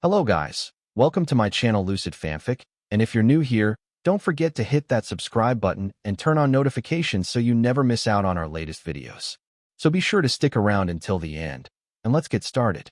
Hello guys, welcome to my channel Lucid Fanfic, and if you're new here, don't forget to hit that subscribe button and turn on notifications so you never miss out on our latest videos. So be sure to stick around until the end, and let's get started.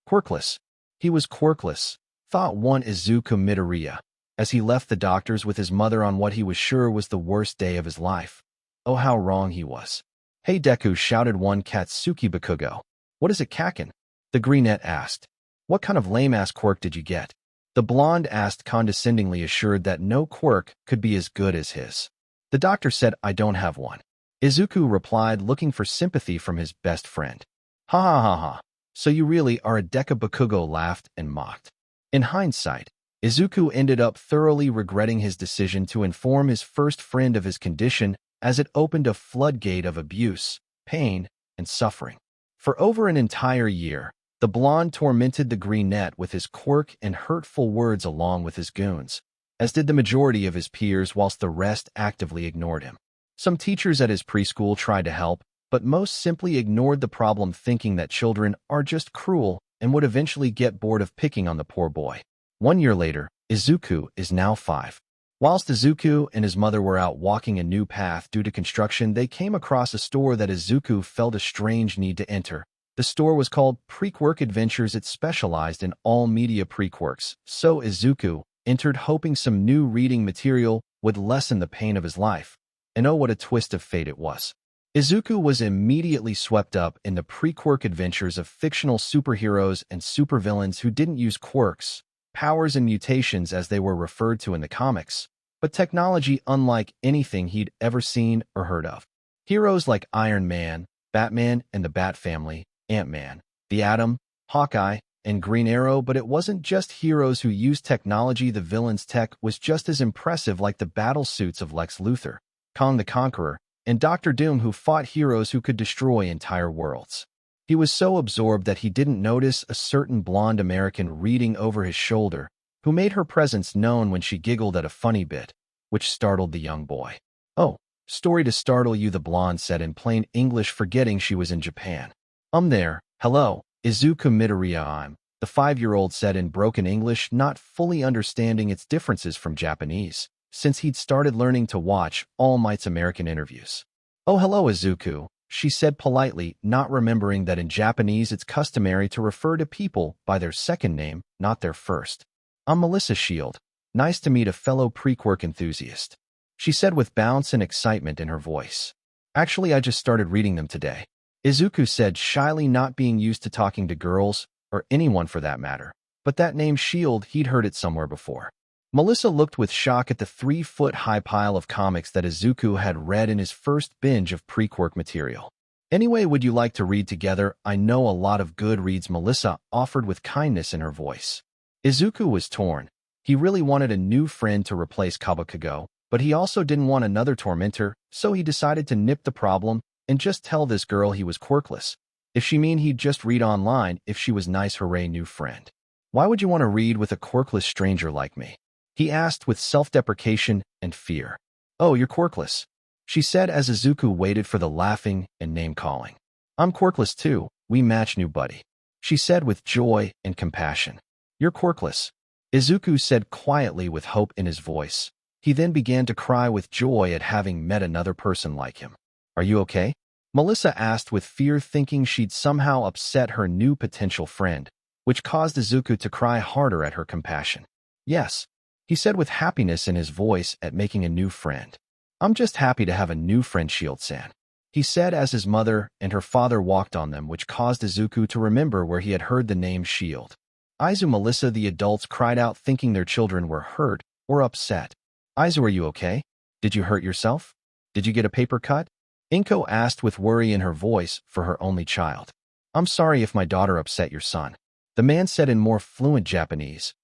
Quirkless. He was quirkless, thought one Izuku Midoriya, as he left the doctors with his mother on what he was sure was the worst day of his life. Oh, how wrong he was. Hey Deku, shouted one Katsuki Bakugo. What is it, Kakin? The greenette asked. What kind of lame-ass quirk did you get? The blonde asked condescendingly, assured that no quirk could be as good as his. The doctor said, I don't have one. Izuku replied, looking for sympathy from his best friend. Ha ha ha ha. So you really are a Deku. Bakugo laughed and mocked. In hindsight, Izuku ended up thoroughly regretting his decision to inform his first friend of his condition, as it opened a floodgate of abuse, pain, and suffering. For over an entire year, the blonde tormented the greenette with his quirk and hurtful words along with his goons, as did the majority of his peers, whilst the rest actively ignored him. Some teachers at his preschool tried to help, but most simply ignored the problem, thinking that children are just cruel and would eventually get bored of picking on the poor boy. 1 year later, Izuku is now 5. Whilst Izuku and his mother were out walking a new path due to construction, they came across a store that Izuku felt a strange need to enter. The store was called Pre-Quirk Adventures. It specialized in all media pre-quirks, so Izuku entered hoping some new reading material would lessen the pain of his life. And oh, what a twist of fate it was. Izuku was immediately swept up in the pre-quirk adventures of fictional superheroes and supervillains who didn't use quirks, powers, and mutations as they were referred to in the comics, but technology unlike anything he'd ever seen or heard of. Heroes like Iron Man, Batman and the Bat Family, Ant-Man, the Atom, Hawkeye, and Green Arrow. But it wasn't just heroes who used technology. The villains' tech was just as impressive, like the battle suits of Lex Luthor, Kong the Conqueror, and Dr. Doom, who fought heroes who could destroy entire worlds. He was so absorbed that he didn't notice a certain blonde American reading over his shoulder, who made her presence known when she giggled at a funny bit, which startled the young boy. Oh, story to startle you, the blonde said in plain English, forgetting she was in Japan. There, hello, Izuku Midoriya, the 5-year-old said in broken English, not fully understanding its differences from Japanese, since he'd started learning to watch All Might's American interviews. Oh, hello, Izuku, she said politely, not remembering that in Japanese it's customary to refer to people by their second name, not their first. I'm Melissa Shield. Nice to meet a fellow pre-quirk enthusiast, she said with bounce and excitement in her voice. Actually, I just started reading them today, Izuku said shyly, not being used to talking to girls, or anyone for that matter. But that name Shield, he'd heard it somewhere before. Melissa looked with shock at the 3-foot-high pile of comics that Izuku had read in his first binge of pre-quirk material. Anyway, would you like to read together? I know a lot of good reads, Melissa offered with kindness in her voice. Izuku was torn. He really wanted a new friend to replace Kabukigo, but he also didn't want another tormentor, so he decided to nip the problem and just tell this girl he was quirkless. If she mean he'd just read online, if she was nice, hooray, new friend. Why would you want to read with a quirkless stranger like me? He asked with self-deprecation and fear. Oh, you're quirkless, she said as Izuku waited for the laughing and name-calling. I'm quirkless too, we match, new buddy, she said with joy and compassion. You're quirkless, Izuku said quietly with hope in his voice. He then began to cry with joy at having met another person like him. Are you okay? Melissa asked with fear, thinking she'd somehow upset her new potential friend, which caused Izuku to cry harder at her compassion. Yes, he said with happiness in his voice at making a new friend. I'm just happy to have a new friend, Shield-san, he said as his mother and her father walked on them, which caused Izuku to remember where he had heard the name Shield. Izu, Melissa, the adults cried out, thinking their children were hurt or upset. Izu, are you okay? Did you hurt yourself? Did you get a paper cut? Inko asked with worry in her voice for her only child. I'm sorry if my daughter upset your son, the man said in more fluent Japanese.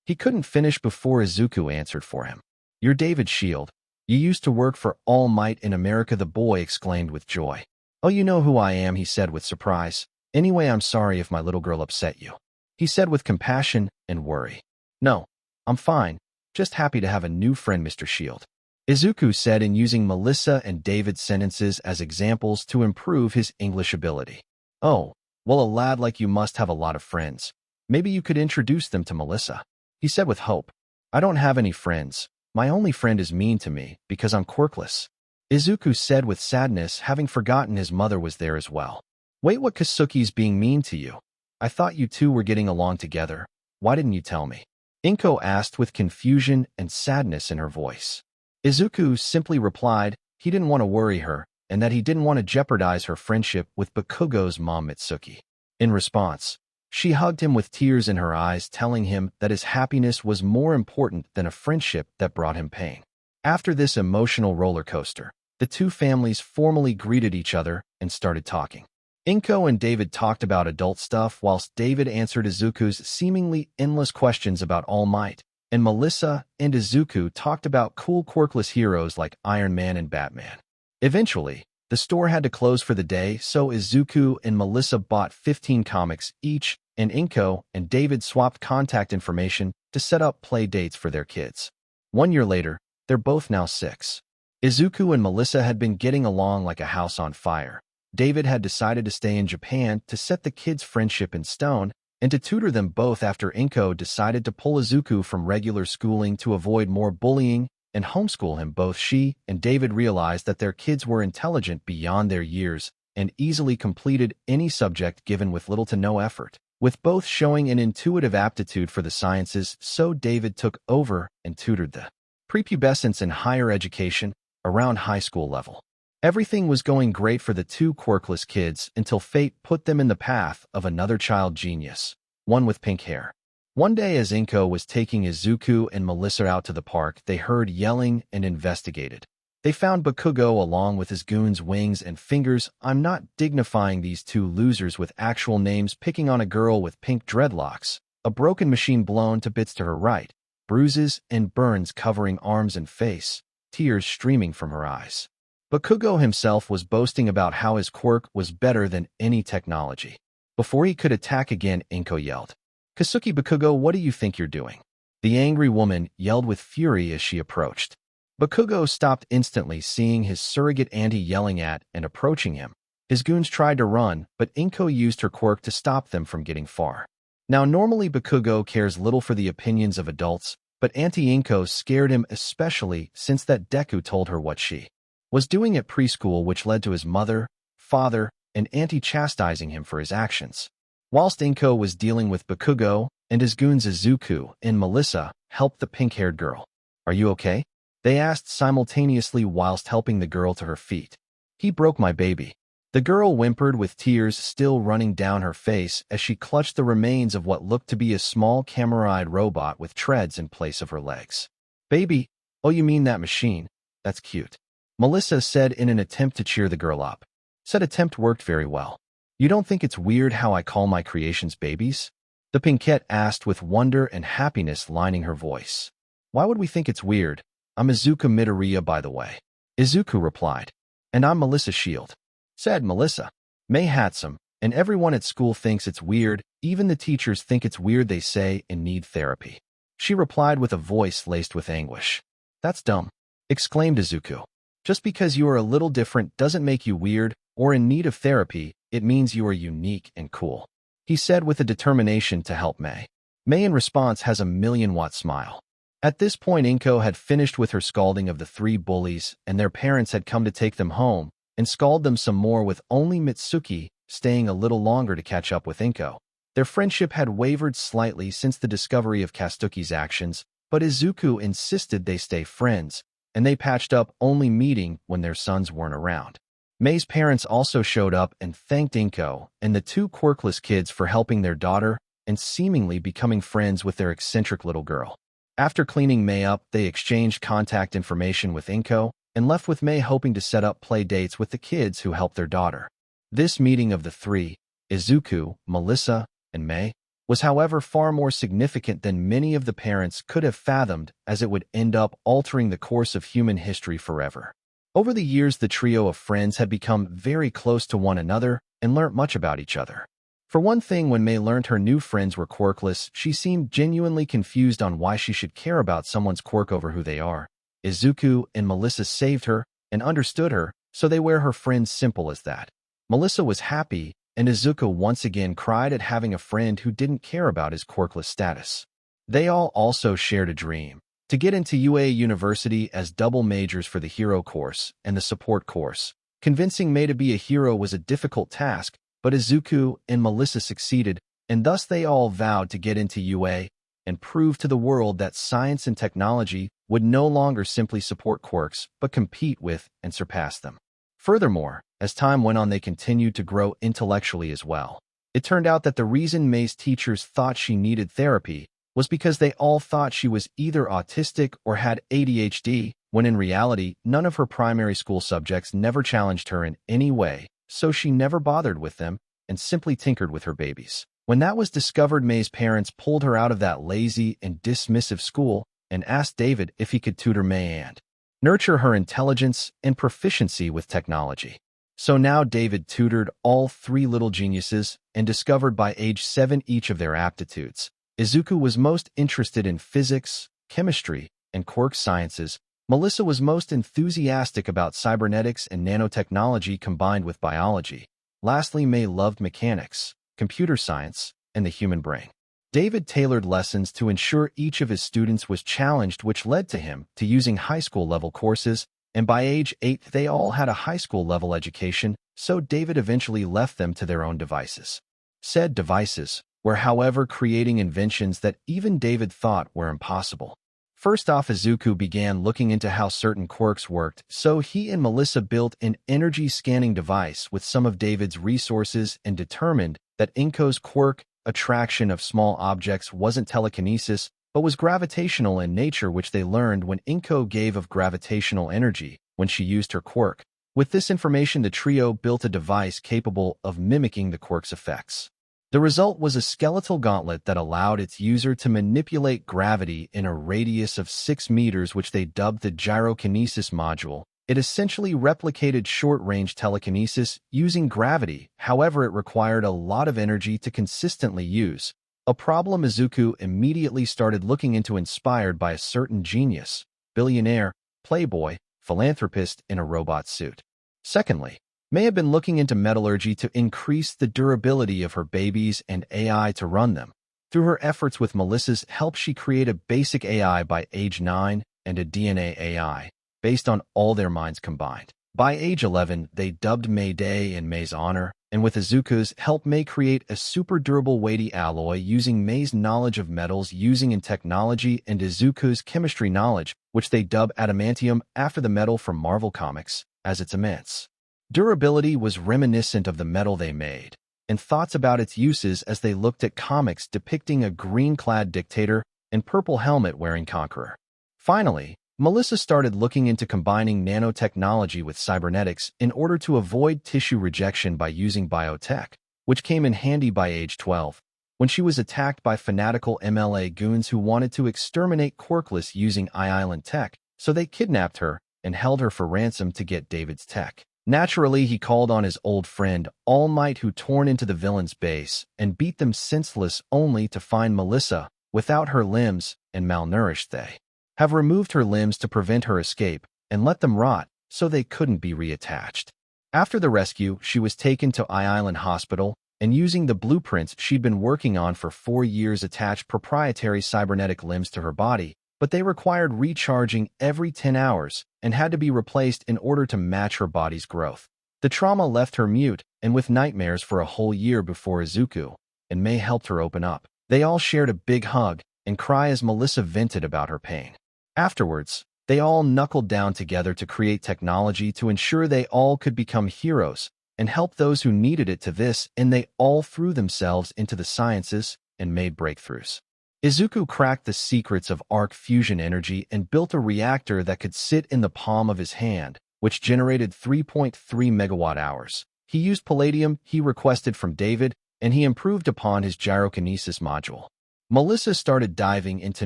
He couldn't finish before Izuku answered for him. You're David Shield. You used to work for All Might in America, the boy exclaimed with joy. Oh, you know who I am, he said with surprise. Anyway, I'm sorry if my little girl upset you, he said with compassion and worry. No, I'm fine. Just happy to have a new friend, Mr. Shield, Izuku said, in using Melissa and David's sentences as examples to improve his English ability. Oh, well, a lad like you must have a lot of friends. Maybe you could introduce them to Melissa. He said with hope. I don't have any friends. My only friend is mean to me because I'm quirkless. Izuku said with sadness, having forgotten his mother was there as well. Wait, what, Kasuki's being mean to you? I thought you two were getting along together. Why didn't you tell me? Inko asked with confusion and sadness in her voice. Izuku simply replied he didn't want to worry her and that he didn't want to jeopardize her friendship with Bakugo's mom Mitsuki. In response, she hugged him with tears in her eyes, telling him that his happiness was more important than a friendship that brought him pain. After this emotional roller coaster, the two families formally greeted each other and started talking. Inko and David talked about adult stuff whilst David answered Izuku's seemingly endless questions about All Might, and Melissa and Izuku talked about cool quirkless heroes like Iron Man and Batman. Eventually, the store had to close for the day, so Izuku and Melissa bought 15 comics each, and Inko and David swapped contact information to set up play dates for their kids. 1 year later, they're both now 6. Izuku and Melissa had been getting along like a house on fire. David had decided to stay in Japan to set the kids' friendship in stone and to tutor them both after Inko decided to pull Izuku from regular schooling to avoid more bullying and homeschool him. Both she and David realized that their kids were intelligent beyond their years and easily completed any subject given with little to no effort. With both showing an intuitive aptitude for the sciences, so David took over and tutored the prepubescents in higher education around high school level. Everything was going great for the two quirkless kids until fate put them in the path of another child genius, one with pink hair. One day as Inko was taking Izuku and Melissa out to the park, they heard yelling and investigated. They found Bakugo along with his goons Wings and Fingers. I'm not dignifying these two losers with actual names picking on a girl with pink dreadlocks, a broken machine blown to bits to her right, bruises and burns covering arms and face, tears streaming from her eyes. Bakugo himself was boasting about how his quirk was better than any technology. Before he could attack again, Inko yelled, Kasuki, Bakugo, what do you think you're doing? The angry woman yelled with fury as she approached. Bakugo stopped instantly, seeing his surrogate auntie yelling at and approaching him. His goons tried to run, but Inko used her quirk to stop them from getting far. Now, normally Bakugo cares little for the opinions of adults, but Auntie Inko scared him, especially since that Deku told her what she was doing at preschool, which led to his mother, father, and auntie chastising him for his actions. Whilst Inko was dealing with Bakugo and his goons Izuku and Melissa helped the pink-haired girl. Are you okay? They asked simultaneously whilst helping the girl to her feet. He broke my baby. The girl whimpered with tears still running down her face as she clutched the remains of what looked to be a small camera-eyed robot with treads in place of her legs. Baby? Oh, you mean that machine? That's cute. Melissa said in an attempt to cheer the girl up. Said attempt worked very well. You don't think it's weird how I call my creations babies? The pinkette asked with wonder and happiness lining her voice. Why would we think it's weird? I'm Izuku Midoriya, by the way. Izuku replied. And I'm Melissa Shield. Said Melissa. May Hatsum, and everyone at school thinks it's weird, even the teachers think it's weird, they say, and need therapy. She replied with a voice laced with anguish. That's dumb, exclaimed Izuku. Just because you are a little different doesn't make you weird or in need of therapy, it means you are unique and cool. He said with a determination to help May. May in response has a million-watt smile. At this point, Inko had finished with her scalding of the 3 bullies, and their parents had come to take them home and scald them some more, with only Mitsuki staying a little longer to catch up with Inko. Their friendship had wavered slightly since the discovery of Kastuki's actions, but Izuku insisted they stay friends, and they patched up, only meeting when their sons weren't around. May's parents also showed up and thanked Inko and the 2 quirkless kids for helping their daughter and seemingly becoming friends with their eccentric little girl. After cleaning May up, they exchanged contact information with Inko and left with May, hoping to set up play dates with the kids who helped their daughter. This meeting of the 3, Izuku, Melissa, and May, was however far more significant than many of the parents could have fathomed, as it would end up altering the course of human history forever. Over the years, the trio of friends had become very close to one another and learnt much about each other. For one thing, when May learned her new friends were quirkless, she seemed genuinely confused on why she should care about someone's quirk over who they are. Izuku and Melissa saved her and understood her, so they were her friends, simple as that. Melissa was happy and Izuku once again cried at having a friend who didn't care about his quirkless status. They all also shared a dream, to get into UA University as double majors for the hero course and the support course. Convincing Mei to be a hero was a difficult task, but Izuku and Melissa succeeded, and thus they all vowed to get into UA and prove to the world that science and technology would no longer simply support Quirks, but compete with and surpass them. Furthermore, as time went on, they continued to grow intellectually as well. It turned out that the reason Mei's teachers thought she needed therapy was because they all thought she was either autistic or had ADHD, when in reality, none of her primary school subjects never challenged her in any way, so she never bothered with them and simply tinkered with her babies. When that was discovered, Mei's parents pulled her out of that lazy and dismissive school and asked David if he could tutor Mei and nurture her intelligence and proficiency with technology. So now David tutored all three little geniuses and discovered by age 7 each of their aptitudes. Izuku was most interested in physics, chemistry, and quirk sciences. Melissa was most enthusiastic about cybernetics and nanotechnology combined with biology. Lastly, Mei loved mechanics, computer science, and the human brain. David tailored lessons to ensure each of his students was challenged, which led to him to using high school level courses, and by age 8 they all had a high school level education, so David eventually left them to their own devices. Said devices were, however, creating inventions that even David thought were impossible. First off, Izuku began looking into how certain quirks worked, so he and Melissa built an energy scanning device with some of David's resources and determined that Inko's quirk, attraction of small objects, wasn't telekinesis, but was gravitational in nature, which they learned when Inko gave of gravitational energy when she used her quirk. With this information, the trio built a device capable of mimicking the quirk's effects. The result was a skeletal gauntlet that allowed its user to manipulate gravity in a radius of 6 meters, which they dubbed the gyrokinesis module. It essentially replicated short-range telekinesis using gravity, however it required a lot of energy to consistently use, a problem Izuku immediately started looking into, inspired by a certain genius, billionaire, playboy, philanthropist in a robot suit. Secondly, Mei had been looking into metallurgy to increase the durability of her babies and AI to run them. Through her efforts with Melissa's help, she created a basic AI by age 9 and a DNA AI, based on all their minds combined. By age 11, they dubbed Mei Day in Mei's honor, and with Izuku's help, Mei create a super durable weighty alloy using Mei's knowledge of metals using in technology and Izuku's chemistry knowledge, which they dub adamantium after the metal from Marvel Comics, as its immense durability was reminiscent of the metal they made, and thoughts about its uses as they looked at comics depicting a green-clad dictator and purple helmet-wearing conqueror. Finally, Melissa started looking into combining nanotechnology with cybernetics in order to avoid tissue rejection by using biotech, which came in handy by age 12, when she was attacked by fanatical MLA goons who wanted to exterminate Quirkless using I-Island tech, so they kidnapped her and held her for ransom to get David's tech. Naturally, he called on his old friend All Might, who torn into the villain's base and beat them senseless, only to find Melissa without her limbs and malnourished. They have removed her limbs to prevent her escape and let them rot so they couldn't be reattached. After the rescue, she was taken to I-Island Hospital and, using the blueprints she'd been working on for 4 years, attached proprietary cybernetic limbs to her body, but they required recharging every 10 hours and had to be replaced in order to match her body's growth. The trauma left her mute and with nightmares for a whole year before Izuku and Mei helped her open up. They all shared a big hug and cry as Melissa vented about her pain. Afterwards, they all knuckled down together to create technology to ensure they all could become heroes and help those who needed it to this, and they all threw themselves into the sciences and made breakthroughs. Izuku cracked the secrets of arc fusion energy and built a reactor that could sit in the palm of his hand, which generated 3.3 megawatt-hours. He used palladium he requested from David, and he improved upon his gyrokinesis module. Melissa started diving into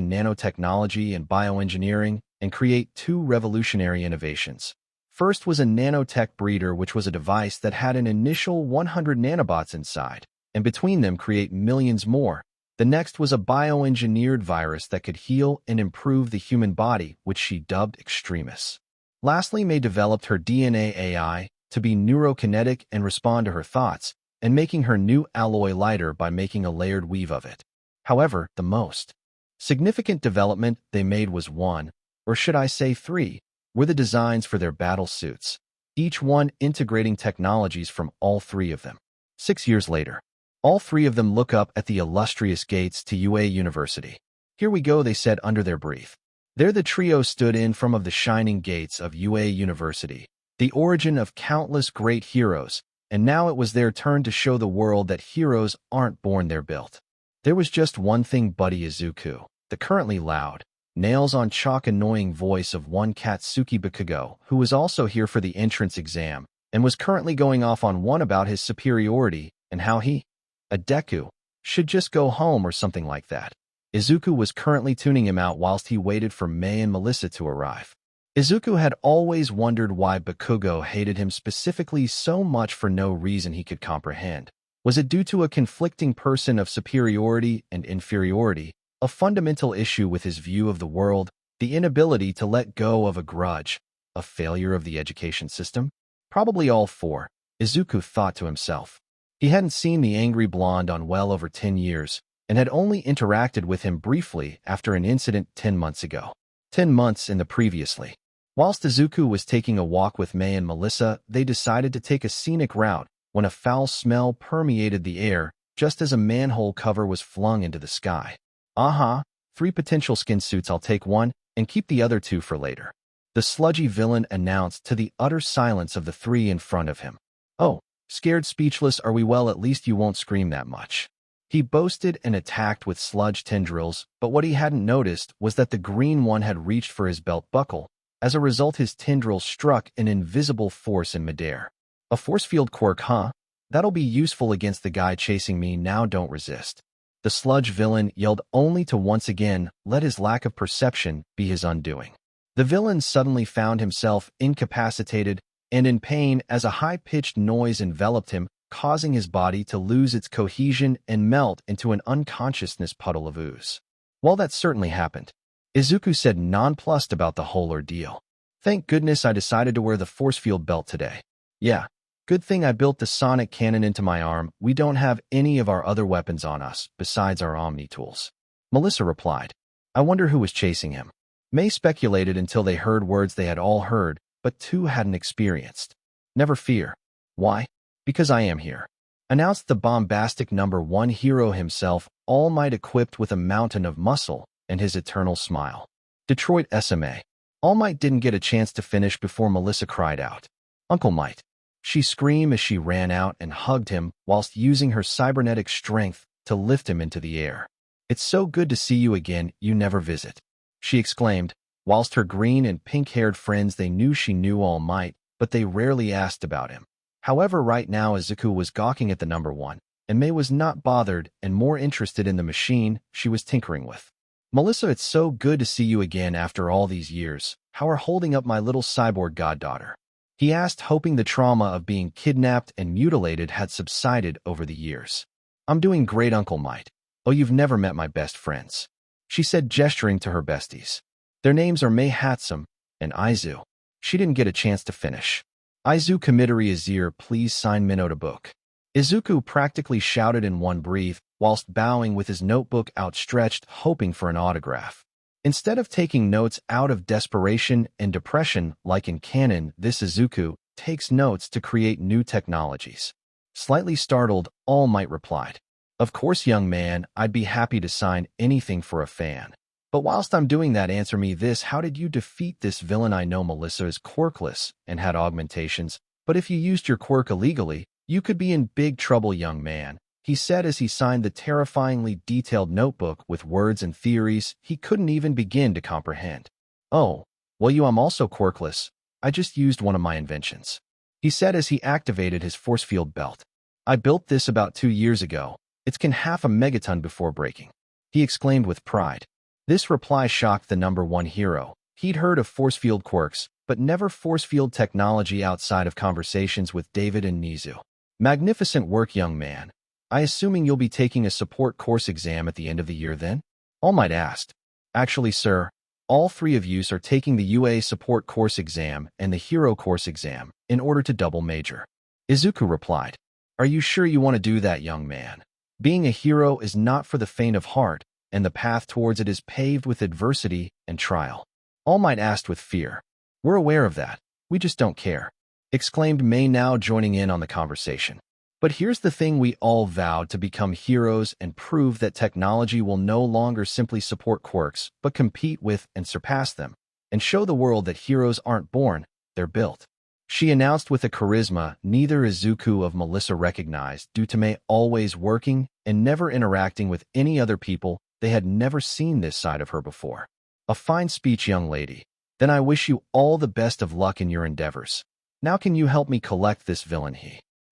nanotechnology and bioengineering and create 2 revolutionary innovations. First was a nanotech breeder, which was a device that had an initial 100 nanobots inside, and between them create millions more. The next was a bioengineered virus that could heal and improve the human body, which she dubbed Extremis. Lastly, Mei developed her DNA AI to be neurokinetic and respond to her thoughts, and making her new alloy lighter by making a layered weave of it. However, the most significant development they made was one, or should I say three, were the designs for their battle suits, each one integrating technologies from all three of them. 6 years later, all three of them look up at the illustrious gates to UA University. "Here we go," they said under their breath. There the trio stood in front of the shining gates of UA University, the origin of countless great heroes, and now it was their turn to show the world that heroes aren't born, they're built. There was just one thing Buddy Izuku, the currently loud, nails-on-chalk annoying voice of one Katsuki Bakugo, who was also here for the entrance exam, and was currently going off on one about his superiority and how he, a Deku, should just go home or something like that. Izuku was currently tuning him out whilst he waited for Mei and Melissa to arrive. Izuku had always wondered why Bakugo hated him specifically so much for no reason he could comprehend. Was it due to a conflicting person of superiority and inferiority, a fundamental issue with his view of the world, the inability to let go of a grudge, a failure of the education system? Probably all four, Izuku thought to himself. He hadn't seen the angry blonde on well over 10 years, and had only interacted with him briefly after an incident 10 months ago. 10 months in the previously. Whilst Izuku was taking a walk with Mei and Melissa, they decided to take a scenic route when a foul smell permeated the air just as a manhole cover was flung into the sky. "Aha, 3 potential skin suits, I'll take one and keep the other 2 for later," the sludgy villain announced to the utter silence of the 3 in front of him. "Oh, scared speechless are we? Well, at least you won't scream that much." He boasted and attacked with sludge tendrils, but what he hadn't noticed was that the green one had reached for his belt buckle. As a result, his tendrils struck an invisible force in midair. "A force field quirk, huh? That'll be useful against the guy chasing me now, don't resist," the sludge villain yelled, only to once again let his lack of perception be his undoing. The villain suddenly found himself incapacitated and in pain as a high-pitched noise enveloped him, causing his body to lose its cohesion and melt into an unconsciousness puddle of ooze. "Well, that certainly happened," Izuku said, nonplussed about the whole ordeal. "Thank goodness I decided to wear the force field belt today. Yeah, good thing I built the sonic cannon into my arm. We don't have any of our other weapons on us, besides our Omni tools." Melissa replied. "I wonder who was chasing him." Mei speculated until they heard words they had all heard, but 2 hadn't experienced. "Never fear." "Why?" "Because I am here," announced the bombastic number 1 hero himself, All Might, equipped with a mountain of muscle and his eternal smile. Detroit SMA. All Might didn't get a chance to finish before Melissa cried out, "Uncle Might." She screamed as she ran out and hugged him whilst using her cybernetic strength to lift him into the air. "It's so good to see you again, you never visit," she exclaimed, whilst her green and pink-haired friends, they knew she knew All Might, but they rarely asked about him. However, right now Izuku was gawking at the number 1, and Mei was not bothered and more interested in the machine she was tinkering with. "Melissa, it's so good to see you again after all these years. How are holding up my little cyborg goddaughter?" he asked, hoping the trauma of being kidnapped and mutilated had subsided over the years. "I'm doing great, Uncle Might. Oh, you've never met my best friends," she said, gesturing to her besties. "Their names are Mei Hatsum and Izu." She didn't get a chance to finish. "Izuku Midoriya, please sign Minota book," Izuku practically shouted in one breath, whilst bowing with his notebook outstretched, hoping for an autograph. Instead of taking notes out of desperation and depression like in canon, this Izuku takes notes to create new technologies. Slightly startled, All Might replied, "Of course, young man, I'd be happy to sign anything for a fan. But whilst I'm doing that, answer me this: how did you defeat this villain? I know Melissa is quirkless and had augmentations, but if you used your quirk illegally, you could be in big trouble, young man," he said as he signed the terrifyingly detailed notebook with words and theories he couldn't even begin to comprehend. "Oh, well, I'm also quirkless. I just used one of my inventions," he said as he activated his force field belt. "I built this about 2 years ago. It can half a megaton before breaking," he exclaimed with pride. This reply shocked the number 1 hero. He'd heard of force field quirks, but never force field technology outside of conversations with David and Nizu. "Magnificent work, young man. I assuming you'll be taking a support course exam at the end of the year then?" All Might asked. "Actually, sir, all 3 of yous are taking the UA support course exam and the hero course exam in order to double major," Izuku replied. Are you sure you want to do that, young man? Being a hero is not for the faint of heart, and the path towards it is paved with adversity and trial. All Might asked with fear. We're aware of that. We just don't care, exclaimed May, now joining in on the conversation. But here's the thing, we all vowed to become heroes and prove that technology will no longer simply support quirks, but compete with and surpass them, and show the world that heroes aren't born, they're built. She announced with a charisma neither Izuku of Melissa recognized due to May always working and never interacting with any other people. They had never seen this side of her before. A fine speech, young lady. Then I wish you all the best of luck in your endeavors. Now can you help me collect this villain?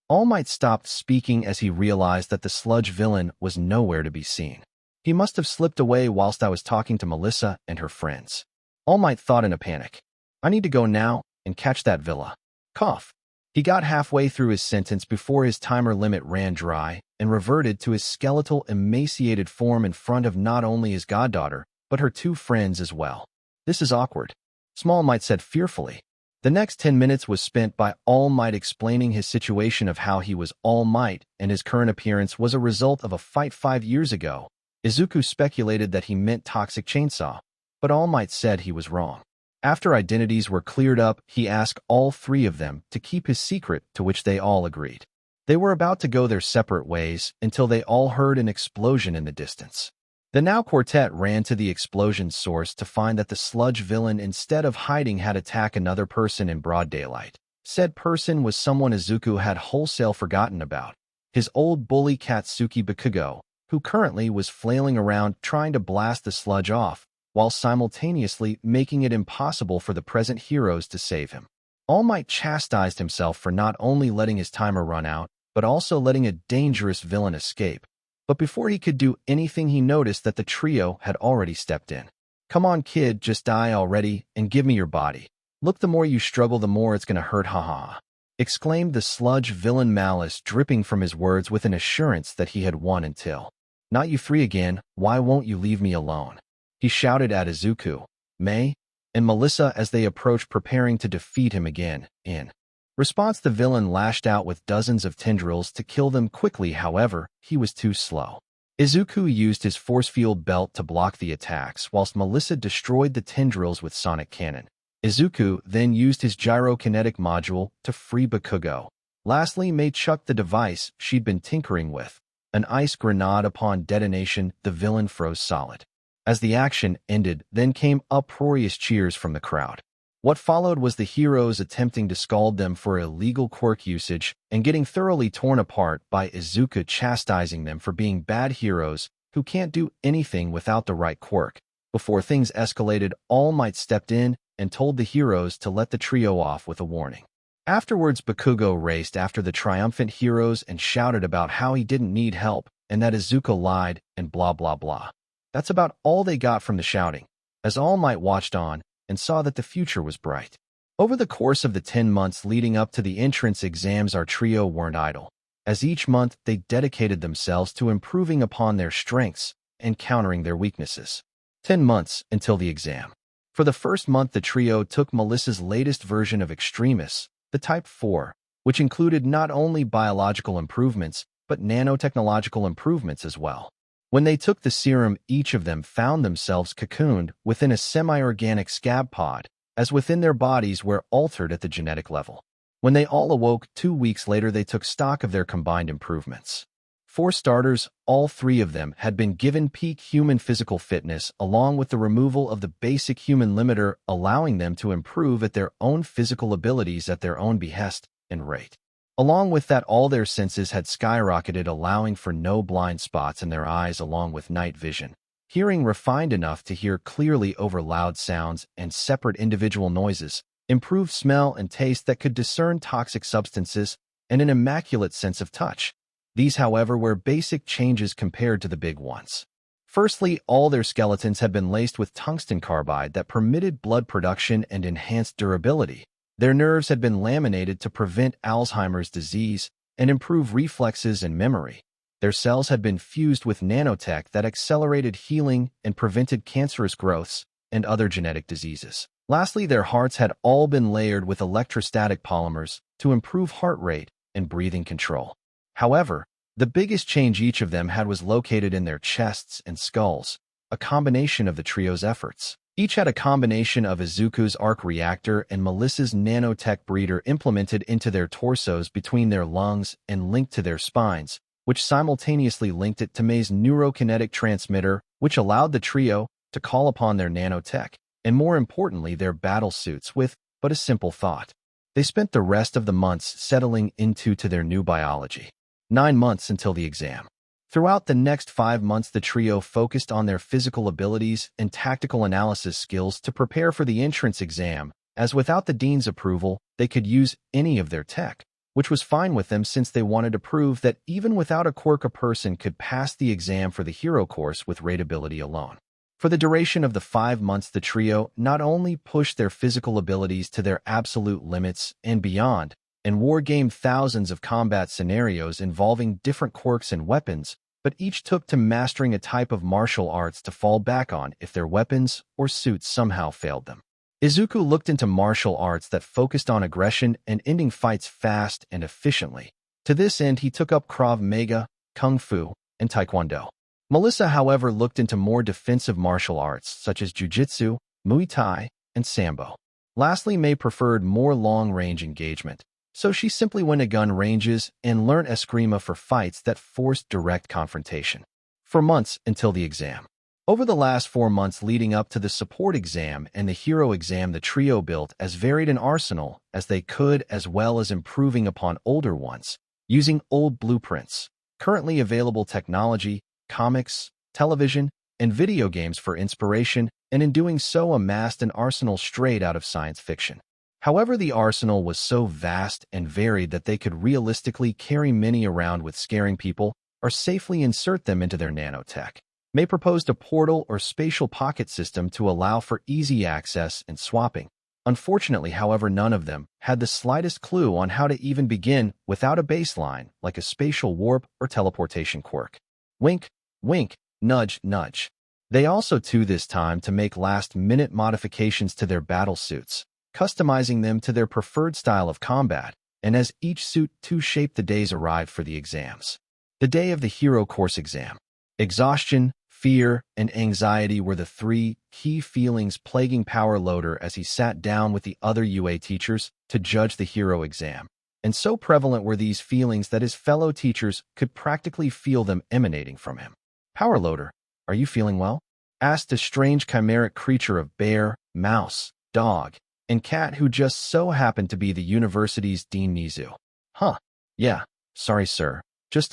All Might stopped speaking as he realized that the sludge villain was nowhere to be seen. He must have slipped away whilst I was talking to Melissa and her friends. All Might thought in a panic. I need to go now and catch that villa. Cough. He got halfway through his sentence before his timer limit ran dry and reverted to his skeletal, emaciated form in front of not only his goddaughter, but her two friends as well. This is awkward, Small Might said fearfully. The next 10 minutes was spent by All Might explaining his situation of how he was All Might and his current appearance was a result of a fight 5 years ago. Izuku speculated that he meant Toxic Chainsaw, but All Might said he was wrong. After identities were cleared up, he asked all three of them to keep his secret, to which they all agreed. They were about to go their separate ways until they all heard an explosion in the distance. The now quartet ran to the explosion source to find that the sludge villain, instead of hiding, had attacked another person in broad daylight. Said person was someone Izuku had wholesale forgotten about, his old bully Katsuki Bakugo, who currently was flailing around trying to blast the sludge off, while simultaneously making it impossible for the present heroes to save him. All Might chastised himself for not only letting his timer run out, but also letting a dangerous villain escape. But before he could do anything, he noticed that the trio had already stepped in. Come on, kid, just die already and give me your body. Look, the more you struggle, the more it's gonna hurt, haha, exclaimed the sludge villain, malice dripping from his words with an assurance that he had won until. Not you three again, why won't you leave me alone? He shouted at Izuku, May, and Melissa as they approached, preparing to defeat him again. In response, the villain lashed out with dozens of tendrils to kill them quickly. However, he was too slow. Izuku used his force field belt to block the attacks, whilst Melissa destroyed the tendrils with sonic cannon. Izuku then used his gyrokinetic module to free Bakugo. Lastly, May chucked the device she'd been tinkering with, an ice grenade. Upon detonation, the villain froze solid. As the action ended, then came uproarious cheers from the crowd. What followed was the heroes attempting to scald them for illegal quirk usage and getting thoroughly torn apart by Izuku chastising them for being bad heroes who can't do anything without the right quirk. Before things escalated, All Might stepped in and told the heroes to let the trio off with a warning. Afterwards, Bakugo raced after the triumphant heroes and shouted about how he didn't need help and that Izuku lied and blah blah blah. That's about all they got from the shouting, as All Might watched on and saw that the future was bright. Over the course of the 10 months leading up to the entrance exams, our trio weren't idle, as each month they dedicated themselves to improving upon their strengths and countering their weaknesses. 10 months until the exam. For the first month, the trio took Melissa's latest version of Extremis, the Type 4, which included not only biological improvements, but nanotechnological improvements as well. When they took the serum, each of them found themselves cocooned within a semi-organic scab pod, as within their bodies were altered at the genetic level. When they all awoke 2 weeks later, they took stock of their combined improvements. For starters, all three of them had been given peak human physical fitness, along with the removal of the basic human limiter, allowing them to improve at their own physical abilities at their own behest and rate. Along with that, all their senses had skyrocketed, allowing for no blind spots in their eyes, along with night vision, hearing refined enough to hear clearly over loud sounds and separate individual noises, improved smell and taste that could discern toxic substances, and an immaculate sense of touch. These, however, were basic changes compared to the big ones. Firstly, all their skeletons had been laced with tungsten carbide that permitted blood production and enhanced durability. Their nerves had been laminated to prevent Alzheimer's disease and improve reflexes and memory. Their cells had been fused with nanotech that accelerated healing and prevented cancerous growths and other genetic diseases. Lastly, their hearts had all been layered with electrostatic polymers to improve heart rate and breathing control. However, the biggest change each of them had was located in their chests and skulls, a combination of the trio's efforts. Each had a combination of Izuku's arc reactor and Melissa's nanotech breeder implemented into their torsos between their lungs and linked to their spines, which simultaneously linked it to Mei's neurokinetic transmitter, which allowed the trio to call upon their nanotech, and more importantly their battle suits with but a simple thought. They spent the rest of the months settling into their new biology. 9 months until the exam. Throughout the next 5 months, the trio focused on their physical abilities and tactical analysis skills to prepare for the entrance exam, as without the dean's approval, they could use any of their tech, which was fine with them since they wanted to prove that even without a quirk a person could pass the exam for the hero course with raid ability alone. For the duration of the 5 months, the trio not only pushed their physical abilities to their absolute limits and beyond, and wargamed thousands of combat scenarios involving different quirks and weapons, but each took to mastering a type of martial arts to fall back on if their weapons or suits somehow failed them. Izuku looked into martial arts that focused on aggression and ending fights fast and efficiently. To this end, he took up Krav Maga, Kung Fu, and Taekwondo. Melissa, however, looked into more defensive martial arts such as Jiu-Jitsu, Muay Thai, and Sambo. Lastly, Mei preferred more long-range engagement, so she simply went to gun ranges and learned Eskrima for fights that forced direct confrontation. For months until the exam. Over the last 4 months leading up to the support exam and the hero exam, the trio built as varied an arsenal as they could, as well as improving upon older ones, using old blueprints, currently available technology, comics, television, and video games for inspiration, and in doing so amassed an arsenal straight out of science fiction. However, the arsenal was so vast and varied that they could realistically carry many around with scaring people or safely insert them into their nanotech. Mei proposed a portal or spatial pocket system to allow for easy access and swapping. Unfortunately, however, none of them had the slightest clue on how to even begin without a baseline like a spatial warp or teleportation quirk. Wink, wink, nudge, nudge. They also took this time to make last-minute modifications to their battle suits, customizing them to their preferred style of combat, and as each suit to shape the days arrived for the exams. The day of the hero course exam. Exhaustion, fear, and anxiety were the 3 key feelings plaguing Power Loader as he sat down with the other UA teachers to judge the hero exam. And so prevalent were these feelings that his fellow teachers could practically feel them emanating from him. Power Loader, are you feeling well? Asked a strange chimeric creature of bear, mouse, dog, and cat who just so happened to be the university's Dean Nizu. Huh. Yeah. Sorry, sir. Just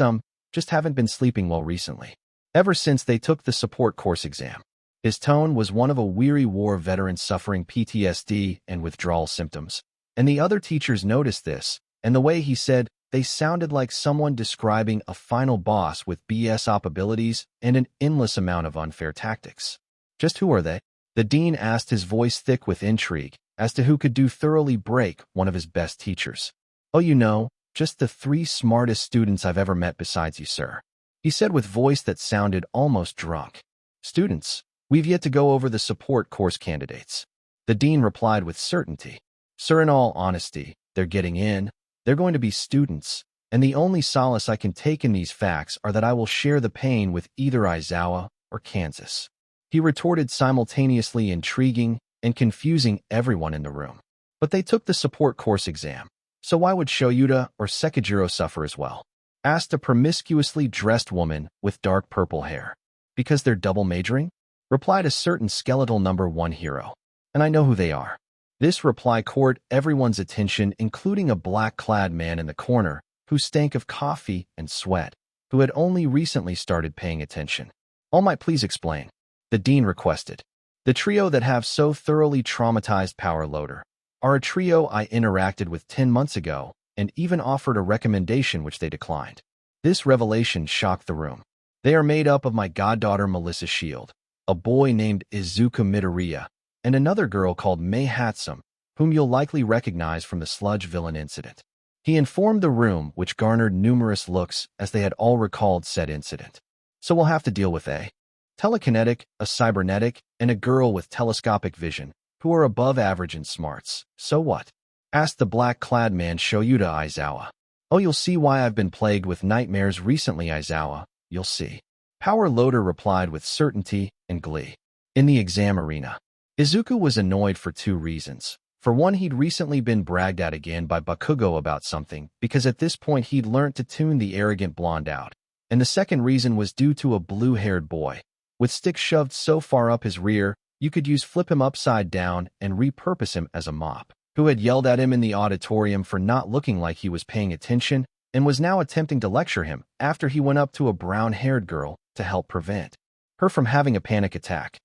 haven't been sleeping well recently. Ever since they took the support course exam. His tone was one of a weary war veteran suffering PTSD and withdrawal symptoms. And the other teachers noticed this, and the way he said, they sounded like someone describing a final boss with BS op abilities and an endless amount of unfair tactics. Just who are they? The dean asked, his voice thick with intrigue, as to who could thoroughly break one of his best teachers. Oh, you know, just the 3 smartest students I've ever met besides you, sir. He said with voice that sounded almost drunk. Students, we've yet to go over the support course candidates. The dean replied with certainty. Sir, in all honesty, they're getting in. They're going to be students, and the only solace I can take in these facts are that I will share the pain with either Aizawa or Kansas. He retorted, simultaneously intriguing and confusing everyone in the room. But they took the support course exam, so why would Shoyuta or Sekijiro suffer as well? Asked a promiscuously dressed woman with dark purple hair. Because they're double majoring? Replied a certain skeletal number 1 hero. And I know who they are. This reply caught everyone's attention, including a black-clad man in the corner who stank of coffee and sweat, who had only recently started paying attention. All might please explain. The dean requested. The trio that have so thoroughly traumatized Power Loader are a trio I interacted with 10 months ago and even offered a recommendation which they declined. This revelation shocked the room. They are made up of my goddaughter Melissa Shield, a boy named Izuku Midoriya, and another girl called Mei Hatsum, whom you'll likely recognize from the sludge villain incident. He informed the room, which garnered numerous looks as they had all recalled said incident. So we'll have to deal with a telekinetic, a cybernetic, and a girl with telescopic vision, who are above average in smarts. So what? Asked the black-clad man Shoyuta Aizawa. Oh, you'll see why I've been plagued with nightmares recently, Aizawa. You'll see. Power Loader replied with certainty and glee. In the exam arena, Izuku was annoyed for two reasons. For one, he'd recently been bragged at again by Bakugo about something, because at this point he'd learnt to tune the arrogant blonde out. And the second reason was due to a blue-haired boy. With sticks shoved so far up his rear, you could flip him upside down and repurpose him as a mop, who had yelled at him in the auditorium for not looking like he was paying attention and was now attempting to lecture him after he went up to a brown-haired girl to help prevent her from having a panic attack.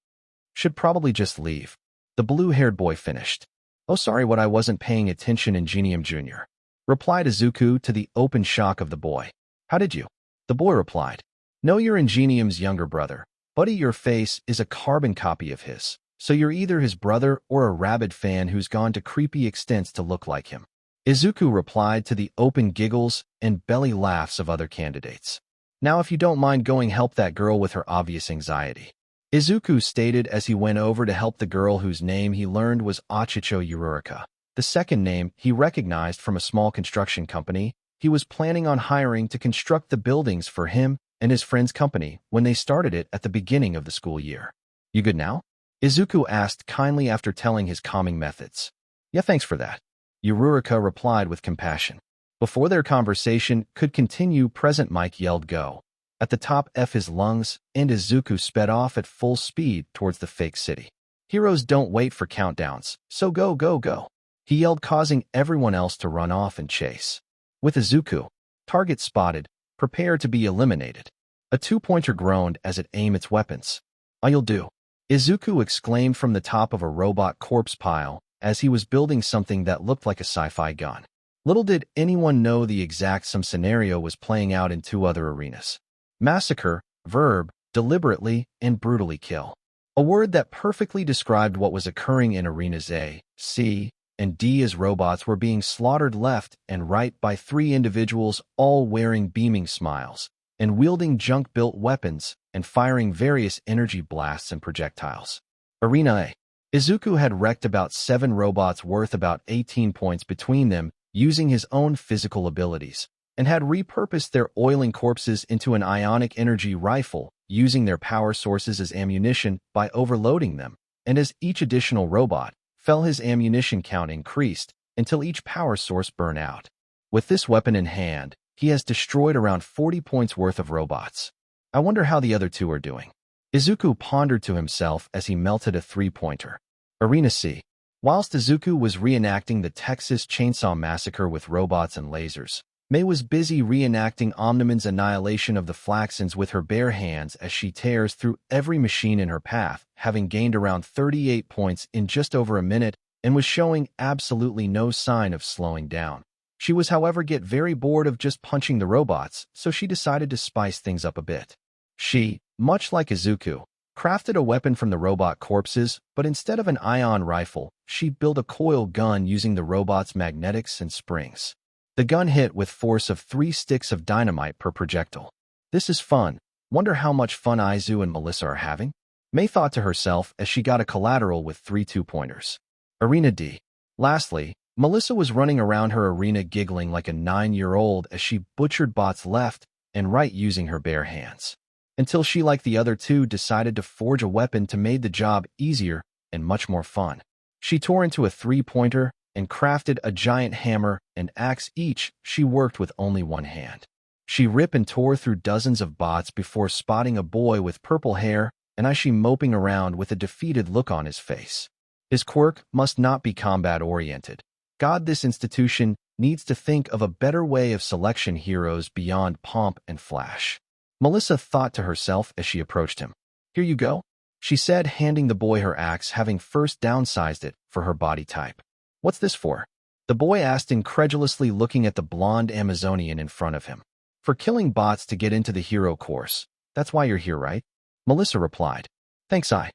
Should probably just leave. The blue-haired boy finished. Oh, sorry, what I wasn't paying attention, Ingenium Jr. replied Izuku to the open shock of the boy. How did you? The boy replied. No, you're Ingenium's younger brother. Buddy, your face is a carbon copy of his, so you're either his brother or a rabid fan who's gone to creepy extents to look like him. Izuku replied to the open giggles and belly laughs of other candidates. Now, if you don't mind going help that girl with her obvious anxiety, Izuku stated as he went over to help the girl whose name he learned was Achicho Yururika. The second name he recognized from a small construction company he was planning on hiring to construct the buildings for him and his friend's company when they started it at the beginning of the school year. You good now? Izuku asked kindly after telling his calming methods. Yeah, thanks for that. Yururika replied with compassion. Before their conversation could continue, Present Mike yelled go at the top of his lungs, and Izuku sped off at full speed towards the fake city. Heroes don't wait for countdowns, so go, go, go, he yelled, causing everyone else to run off and chase. With Izuku, target spotted, prepare to be eliminated. A two-pointer groaned as it aimed its weapons. Oh, you'll do, Izuku exclaimed from the top of a robot corpse pile as he was building something that looked like a sci-fi gun. Little did anyone know the exact same scenario was playing out in two other arenas. Massacre, verb, deliberately and brutally kill. A word that perfectly described what was occurring in arenas A, C, and D as robots were being slaughtered left and right by three individuals, all wearing beaming smiles and wielding junk-built weapons and firing various energy blasts and projectiles. Arena A. Izuku had wrecked about 7 robots worth about 18 points between them using his own physical abilities, and had repurposed their oiling corpses into an ionic energy rifle using their power sources as ammunition by overloading them, and as each additional robot fell, his ammunition count increased until each power source burned out. With this weapon in hand, he has destroyed around 40 points worth of robots. I wonder how the other two are doing. Izuku pondered to himself as he melted a 3-pointer. Arena C. Whilst Izuku was reenacting the Texas Chainsaw Massacre with robots and lasers, Mei was busy reenacting Omniman's annihilation of the Flaxens with her bare hands as she tears through every machine in her path, having gained around 38 points in just over a minute and was showing absolutely no sign of slowing down. She was, however, get very bored of just punching the robots, so she decided to spice things up a bit. She, much like Izuku, crafted a weapon from the robot corpses, but instead of an ion rifle, she built a coil gun using the robot's magnetics and springs. The gun hit with force of 3 sticks of dynamite per projectile. This is fun. Wonder how much fun Izu and Melissa are having? Mei thought to herself as she got a collateral with 3 2-pointers. Arena D. Lastly, Melissa was running around her arena giggling like a 9-year-old as she butchered bots left and right using her bare hands, until she, like the other two, decided to forge a weapon to make the job easier and much more fun. She tore into a 3-pointer and crafted a giant hammer and axe each. She worked with only one hand. She ripped and tore through dozens of bots before spotting a boy with purple hair and Aishi moping around with a defeated look on his face. His quirk must not be combat-oriented. God, this institution needs to think of a better way of selection heroes beyond pomp and flash. Melissa thought to herself as she approached him. Here you go, she said, handing the boy her axe, having first downsized it for her body type. What's this for? The boy asked incredulously, looking at the blonde Amazonian in front of him. For killing bots to get into the hero course. That's why you're here, right? Melissa replied. Thanks, I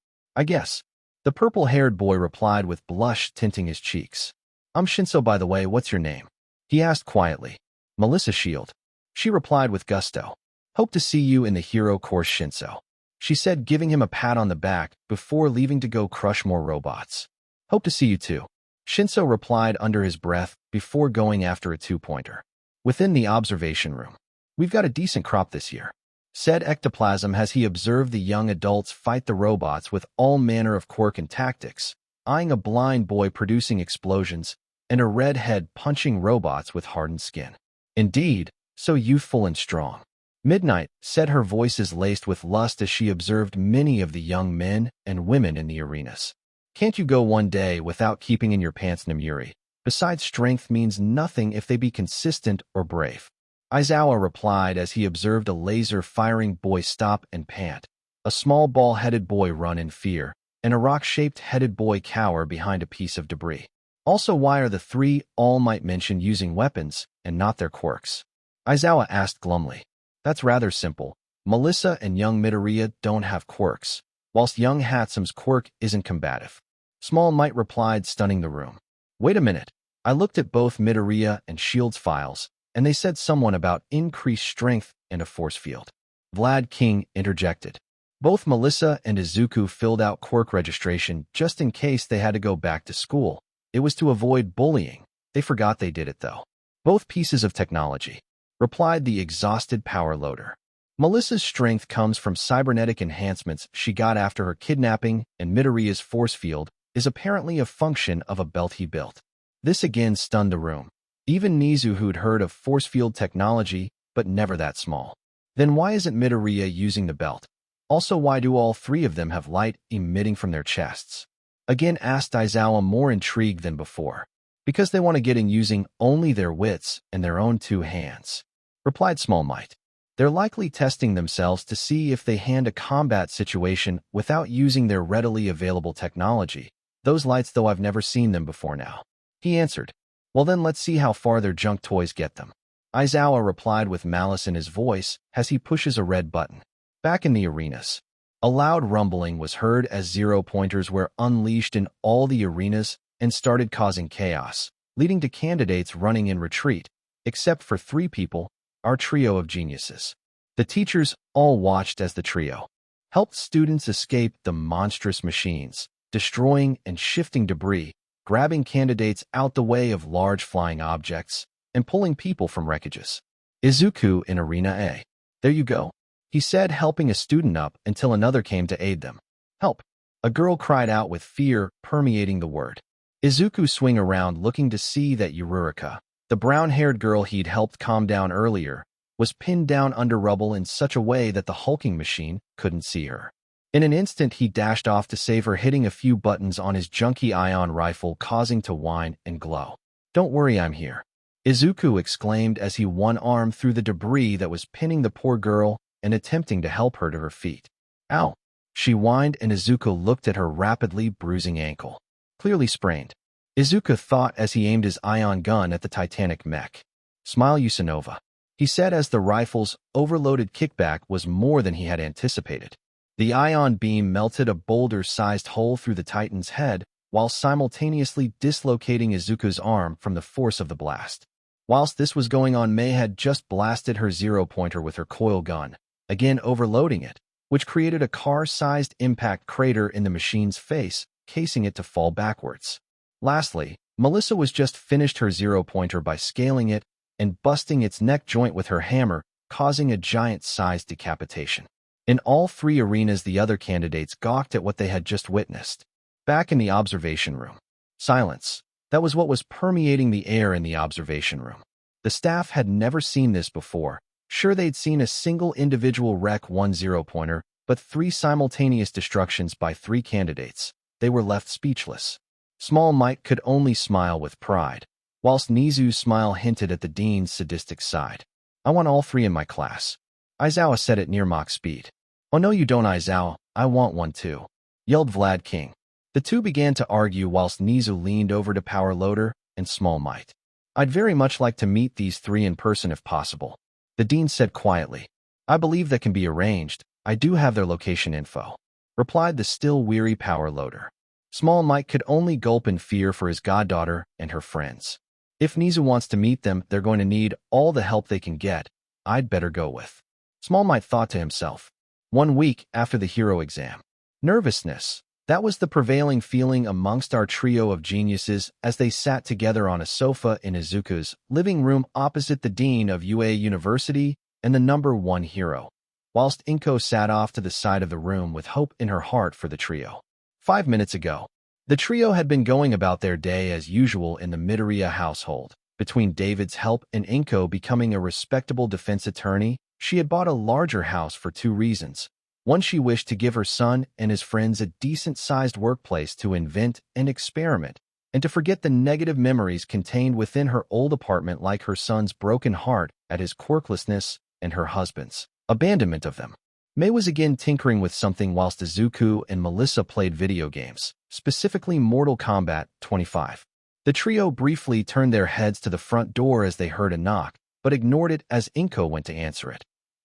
guess. The purple-haired boy replied with blush tinting his cheeks. I'm Shinso, by the way. What's your name? He asked quietly. Melissa Shield. She replied with gusto. Hope to see you in the hero course, Shinso, she said, giving him a pat on the back before leaving to go crush more robots. Hope to see you too, Shinso replied under his breath before going after a 2-pointer. Within the observation room. We've got a decent crop this year, said Ectoplasm as he observed the young adults fight the robots with all manner of quirk and tactics, eyeing a blind boy producing explosions and a redhead punching robots with hardened skin. Indeed, so youthful and strong. Midnight said, her voices laced with lust as she observed many of the young men and women in the arenas. Can't you go one day without keeping in your pants, Namuri? Besides, strength means nothing if they be consistent or brave. Izawa replied as he observed a laser-firing boy stop and pant, a small ball-headed boy run in fear, and a rock-shaped headed boy cower behind a piece of debris. Also, why are the three All Might mentioned using weapons and not their quirks? Izawa asked glumly. That's rather simple. Melissa and young Midoriya don't have quirks, whilst young Hatsume's quirk isn't combative. Small Might replied, stunning the room. Wait a minute. I looked at both Midoriya and Shield's files, and they said someone about increased strength and a force field. Vlad King interjected. Both Melissa and Izuku filled out quirk registration just in case they had to go back to school. It was to avoid bullying. They forgot they did it, though. Both pieces of technology, replied the exhausted power loader. Melissa's strength comes from cybernetic enhancements she got after her kidnapping, and Midoriya's force field is apparently a function of a belt he built. This again stunned the room. Even Nizu, who'd heard of force field technology, but never that small. Then why isn't Midoriya using the belt? Also, why do all three of them have light emitting from their chests? Again asked Izawa, more intrigued than before. Because they want to get in using only their wits and their own two hands, replied Small Might. They're likely testing themselves to see if they hand a combat situation without using their readily available technology. Those lights, though, I've never seen them before now. He answered. Well then, let's see how far their junk toys get them. Izawa replied with malice in his voice as he pushes a red button. Back in the arenas, a loud rumbling was heard as zero-pointers were unleashed in all the arenas and started causing chaos, leading to candidates running in retreat, except for three people, our trio of geniuses. The teachers all watched as the trio helped students escape the monstrous machines, destroying and shifting debris, grabbing candidates out the way of large flying objects, and pulling people from wreckages. Izuku in Arena A. There you go, he said, helping a student up until another came to aid them. Help! A girl cried out with fear permeating the word. Izuku swung around looking to see that Yururika, the brown-haired girl he'd helped calm down earlier, was pinned down under rubble in such a way that the hulking machine couldn't see her. In an instant, he dashed off to save her, hitting a few buttons on his junky ion rifle, causing to whine and glow. Don't worry, I'm here, Izuku exclaimed as he one arm through the debris that was pinning the poor girl and attempting to help her to her feet. Ow! She whined, and Izuku looked at her rapidly bruising ankle. Clearly sprained, Izuku thought as he aimed his ion gun at the Titanic mech. Smile, Usanova, he said as the rifle's overloaded kickback was more than he had anticipated. The ion beam melted a boulder-sized hole through the Titan's head while simultaneously dislocating Izuku's arm from the force of the blast. Whilst this was going on, Mei had just blasted her zero-pointer with her coil gun, again overloading it, which created a car-sized impact crater in the machine's face, casing it to fall backwards. Lastly, Melissa was just finished her zero-pointer by scaling it and busting its neck joint with her hammer, causing a giant-sized decapitation. In all three arenas, the other candidates gawked at what they had just witnessed. Back in the observation room. Silence. That was what was permeating the air in the observation room. The staff had never seen this before. Sure, they'd seen a single individual wreck one zero-pointer, but three simultaneous destructions by three candidates. They were left speechless. Small Might could only smile with pride, whilst Nizu's smile hinted at the dean's sadistic side. I want all three in my class. Izawa said at near Mach speed. Oh no you don't, Izawa, I want one too, yelled Vlad King. The two began to argue whilst Nizu leaned over to Power Loader and Small Might. I'd very much like to meet these three in person if possible, the dean said quietly. I believe that can be arranged. I do have their location info, replied the still weary Power Loader. Small Might could only gulp in fear for his goddaughter and her friends. If Nizu wants to meet them, they're going to need all the help they can get. I'd better go with. Small Might thought to himself. 1 week after the hero exam. Nervousness. That was the prevailing feeling amongst our trio of geniuses as they sat together on a sofa in Izuku's living room opposite the dean of UA University and the number one hero, whilst Inko sat off to the side of the room with hope in her heart for the trio. 5 minutes ago, the trio had been going about their day as usual in the Midoriya household. Between David's help and Inko becoming a respectable defense attorney, she had bought a larger house for 2 reasons. One, she wished to give her son and his friends a decent-sized workplace to invent and experiment, and to forget the negative memories contained within her old apartment, like her son's broken heart at his quirklessness and her husband's abandonment of them. May was again tinkering with something whilst Izuku and Melissa played video games, specifically Mortal Kombat 25. The trio briefly turned their heads to the front door as they heard a knock, but ignored it as Inko went to answer it,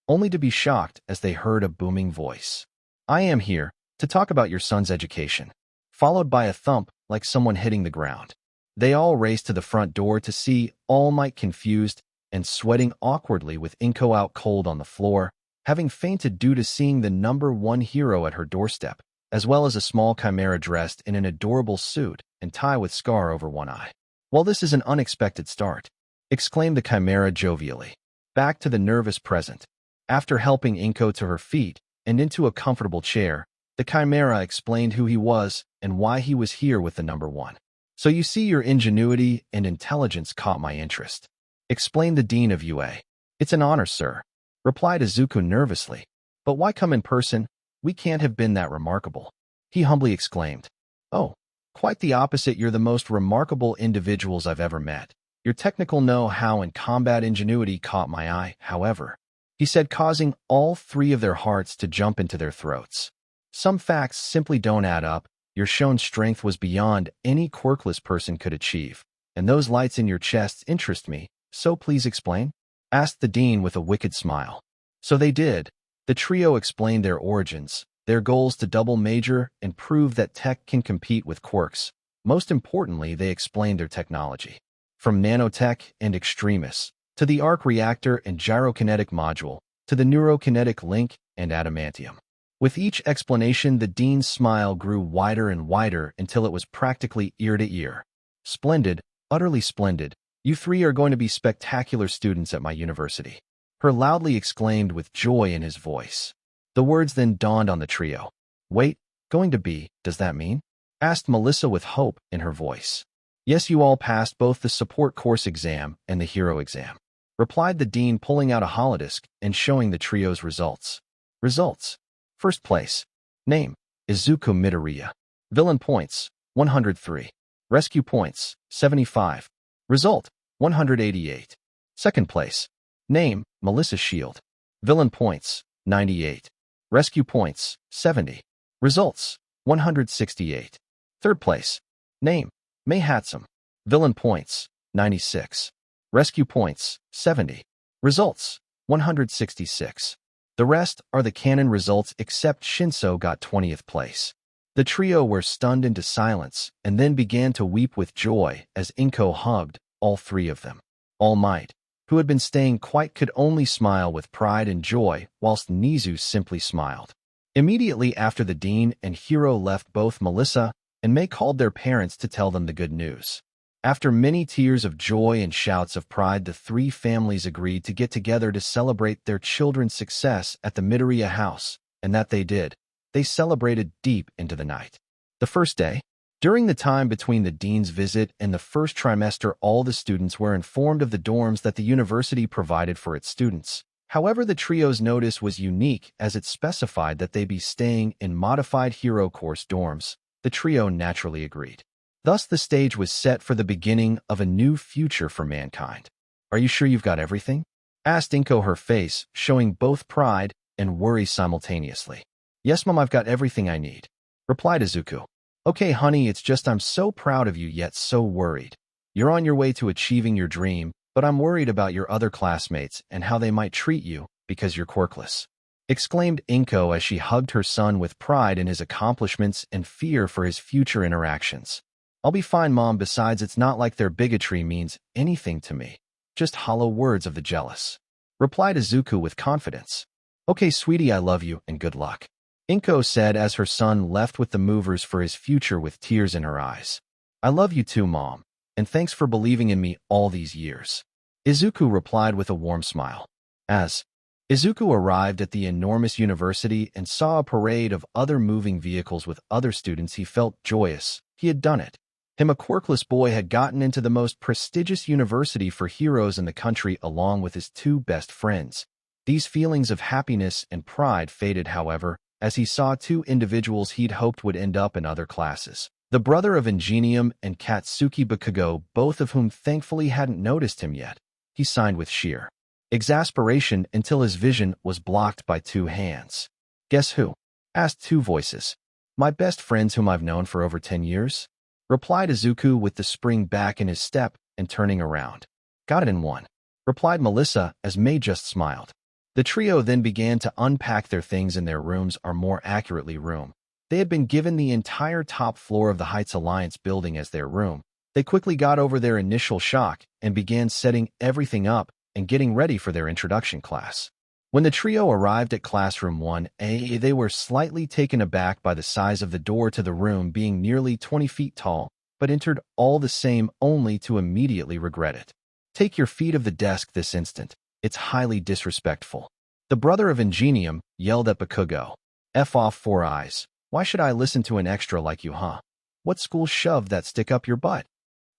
only to be shocked as they heard a booming voice. "I am here to talk about your son's education," followed by a thump like someone hitting the ground. They all raced to the front door to see All Might confused and sweating awkwardly with Inko out cold on the floor, having fainted due to seeing the number one hero at her doorstep, as well as a small chimera dressed in an adorable suit and tie with scar over one eye. "Well, this is an unexpected start," exclaimed the chimera jovially. Back to the nervous present. After helping Inko to her feet and into a comfortable chair, the chimera explained who he was and why he was here with the number one. "So you see, your ingenuity and intelligence caught my interest," explained the dean of UA. "It's an honor, sir," replied Izuku nervously. "But why come in person? We can't have been that remarkable," he humbly exclaimed. "Oh, quite the opposite. You're the most remarkable individuals I've ever met. Your technical know-how and combat ingenuity caught my eye, however," he said, causing all 3 of their hearts to jump into their throats. "Some facts simply don't add up. Your shown strength was beyond any quirkless person could achieve, and those lights in your chests interest me, so please explain?" asked the dean with a wicked smile. So they did. The trio explained their origins, their goals to double major and prove that tech can compete with Quirks. Most importantly, they explained their technology. From nanotech and extremis, to the arc reactor and gyrokinetic module, to the neurokinetic link and adamantium. With each explanation, the dean's smile grew wider and wider until it was practically ear to ear. "Splendid, utterly splendid. You 3 are going to be spectacular students at my university," he loudly exclaimed with joy in his voice. The words then dawned on the trio. "Wait, going to be, does that mean?" asked Melissa with hope in her voice. "Yes, you all passed both the support course exam and the hero exam," replied the dean, pulling out a holodisk and showing the trio's results. Results. First place. Name, Izuku Midoriya. Villain points, 103. Rescue points, 75. Result, 188. Second place. Name, Melissa Shield. Villain points, 98. Rescue points, 70. Results, 168. Third place. Name, May Hatsum. Villain points, 96. Rescue points, 70. Results, 166. The rest are the canon results except Shinso got 20th place. The trio were stunned into silence and then began to weep with joy as Inko hugged all 3 of them. All Might, who had been staying quiet, could only smile with pride and joy, whilst Nizu simply smiled. Immediately after the dean and hero left, both Melissa and May called their parents to tell them the good news. After many tears of joy and shouts of pride, the 3 families agreed to get together to celebrate their children's success at the Midoriya house, and that they did. They celebrated deep into the night. The first day, during the time between the dean's visit and the first trimester, all the students were informed of the dorms that the university provided for its students. However, the trio's notice was unique as it specified that they be staying in modified hero course dorms. The trio naturally agreed. Thus, the stage was set for the beginning of a new future for mankind. "Are you sure you've got everything?" asked Inko, her face showing both pride and worry simultaneously. "Yes, Mom, I've got everything I need," replied Izuku. "Okay, honey, it's just I'm so proud of you yet so worried. You're on your way to achieving your dream, but I'm worried about your other classmates and how they might treat you because you're quirkless," exclaimed Inko as she hugged her son with pride in his accomplishments and fear for his future interactions. "I'll be fine, Mom. Besides, it's not like their bigotry means anything to me. Just hollow words of the jealous," replied Izuku with confidence. "Okay, sweetie, I love you and good luck." Inko said as her son left with the movers for his future with tears in her eyes. I love you too, Mom, and thanks for believing in me all these years. Izuku replied with a warm smile. As Izuku arrived at the enormous university and saw a parade of other moving vehicles with other students, he felt joyous. He had done it. Him, a quirkless boy, had gotten into the most prestigious university for heroes in the country along with his two best friends. These feelings of happiness and pride faded, however, as he saw two individuals he'd hoped would end up in other classes. The brother of Ingenium and Katsuki Bakugo, both of whom thankfully hadn't noticed him yet. He signed with sheer exasperation until his vision was blocked by two hands. Guess who? Asked two voices. My best friends whom I've known for over 10 years? Replied Izuku with the spring back in his step and turning around. Got it in one. Replied Melissa as May just smiled. The trio then began to unpack their things in their rooms, or more accurately room. They had been given the entire top floor of the Heights Alliance building as their room. They quickly got over their initial shock and began setting everything up and getting ready for their introduction class. When the trio arrived at Classroom 1A, they were slightly taken aback by the size of the door to the room being nearly 20 feet tall, but entered all the same only to immediately regret it. Take your feet off the desk this instant. It's highly disrespectful. The brother of Ingenium yelled at Bakugo. F off, Four Eyes. Why should I listen to an extra like you, huh? What school shoved that stick up your butt?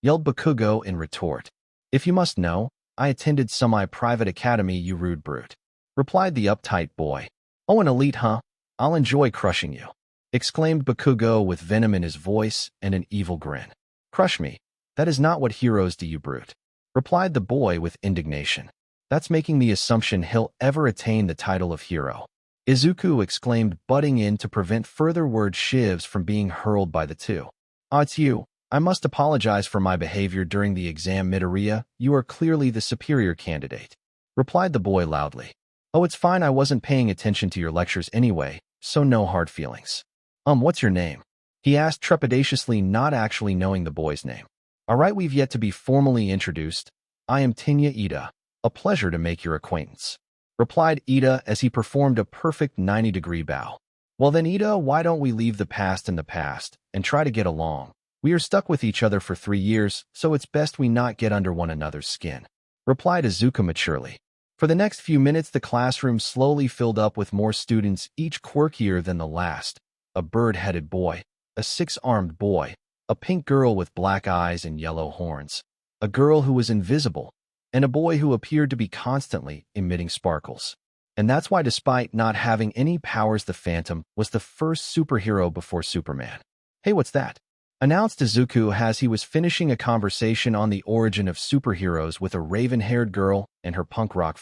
Yelled Bakugo in retort. If you must know, I attended semi-private academy, you rude brute. Replied the uptight boy. Oh, an elite, huh? I'll enjoy crushing you. Exclaimed Bakugo with venom in his voice and an evil grin. Crush me? That is not what heroes do, you brute. Replied the boy with indignation. That's making the assumption he'll ever attain the title of hero. Izuku exclaimed, butting in to prevent further word shivs from being hurled by the two. Ah, it's you. I must apologize for my behavior during the exam, Midoriya. You are clearly the superior candidate. Replied the boy loudly. Oh, it's fine. I wasn't paying attention to your lectures anyway, so no hard feelings. What's your name? He asked trepidatiously, not actually knowing the boy's name. All right, we've yet to be formally introduced. I am Tenya Ida. A pleasure to make your acquaintance. Replied Ida as he performed a perfect 90-degree bow. Well then, Ida, why don't we leave the past in the past and try to get along? We are stuck with each other for 3 years, so it's best we not get under one another's skin. Replied Izuku maturely. For the next few minutes, the classroom slowly filled up with more students, each quirkier than the last. A bird-headed boy, a six-armed boy, a pink girl with black eyes and yellow horns, a girl who was invisible, and a boy who appeared to be constantly emitting sparkles. And that's why, despite not having any powers, the Phantom was the first superhero before Superman. Hey, what's that? Announced Izuku as he was finishing a conversation on the origin of superheroes with a raven-haired girl and her punk rock